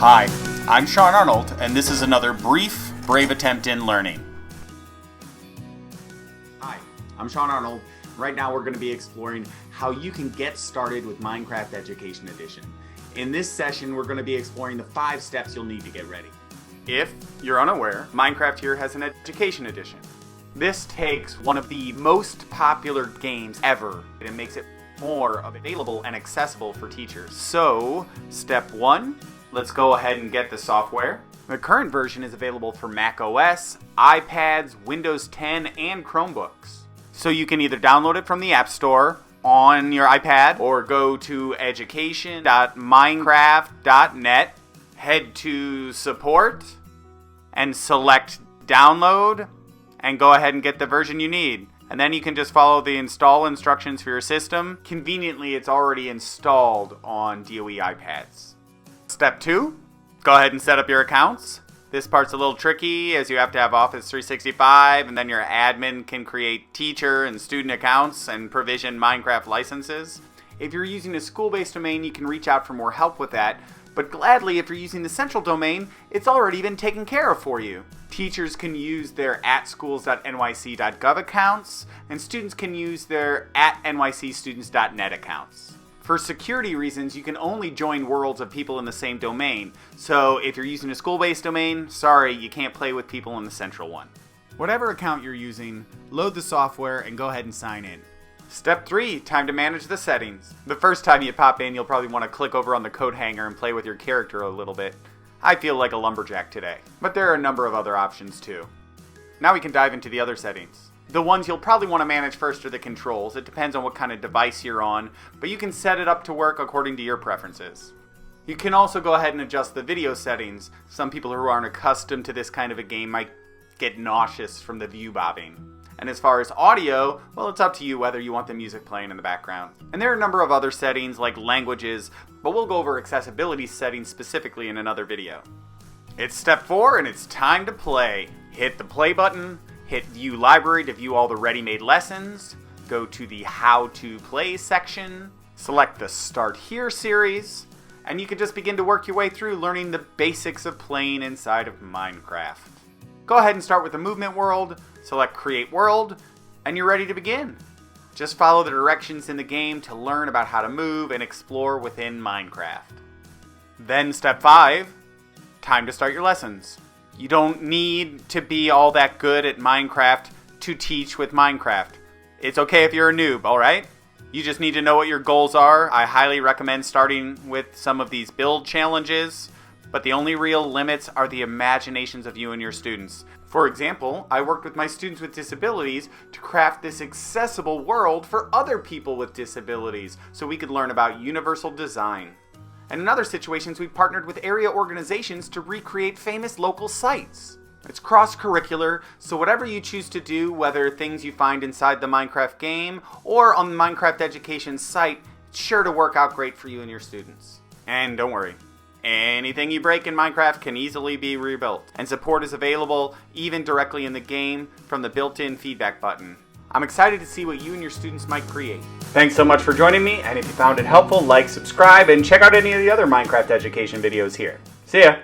Hi, I'm Sean Arnold, and this is another brief, brave attempt in learning. Hi, I'm Sean Arnold. Right now we're going to be exploring how you can get started with Minecraft Education Edition. In this session, we're going to be exploring the 5 steps you'll need to get ready. If you're unaware, Minecraft here has an Education Edition. This takes one of the most popular games ever and makes it more available and accessible for teachers. So, step 1, let's go ahead and get the software. The current version is available for Mac OS, iPads, Windows 10, and Chromebooks. So you can either download it from the App Store on your iPad or go to education.minecraft.net, head to support, and select download, and go ahead and get the version you need. And then you can just follow the install instructions for your system. Conveniently, it's already installed on DOE iPads. Step 2, go ahead and set up your accounts. This part's a little tricky as you have to have Office 365, and then your admin can create teacher and student accounts and provision Minecraft licenses. If you're using a school-based domain, you can reach out for more help with that. But gladly, if you're using the central domain, it's already been taken care of for you. Teachers can use their @schools.nyc.gov accounts, and students can use their @nycstudents.net accounts. For security reasons, you can only join worlds of people in the same domain. So if you're using a school-based domain, sorry, you can't play with people in the central one. Whatever account you're using, load the software and go ahead and sign in. Step 3, time to manage the settings. The first time you pop in, you'll probably want to click over on the coat hanger and play with your character a little bit. I feel like a lumberjack today, but there are a number of other options too. Now we can dive into the other settings. The ones you'll probably want to manage first are the controls. It depends on what kind of device you're on, but you can set it up to work according to your preferences. You can also go ahead and adjust the video settings. Some people who aren't accustomed to this kind of a game might get nauseous from the view bobbing. And as far as audio, well, it's up to you whether you want the music playing in the background. And there are a number of other settings like languages, but we'll go over accessibility settings specifically in another video. It's step 4 and it's time to play. Hit the play button, hit view library to view all the ready-made lessons, go to the how to play section, select the start here series, and you can just begin to work your way through learning the basics of playing inside of Minecraft. Go ahead and start with the movement world, select create world, and you're ready to begin. Just follow the directions in the game to learn about how to move and explore within Minecraft. Then step 5, time to start your lessons. You don't need to be all that good at Minecraft to teach with Minecraft. It's okay if you're a noob, alright? You just need to know what your goals are. I highly recommend starting with some of these build challenges, but the only real limits are the imaginations of you and your students. For example, I worked with my students with disabilities to craft this accessible world for other people with disabilities so we could learn about universal design. And in other situations, we partnered with area organizations to recreate famous local sites. It's cross-curricular, so whatever you choose to do, whether things you find inside the Minecraft game or on the Minecraft Education site, it's sure to work out great for you and your students. And don't worry, anything you break in Minecraft can easily be rebuilt, and support is available even directly in the game from the built-in feedback button. I'm excited to see what you and your students might create. Thanks so much for joining me, and if you found it helpful, like, subscribe, and check out any of the other Minecraft education videos here. See ya!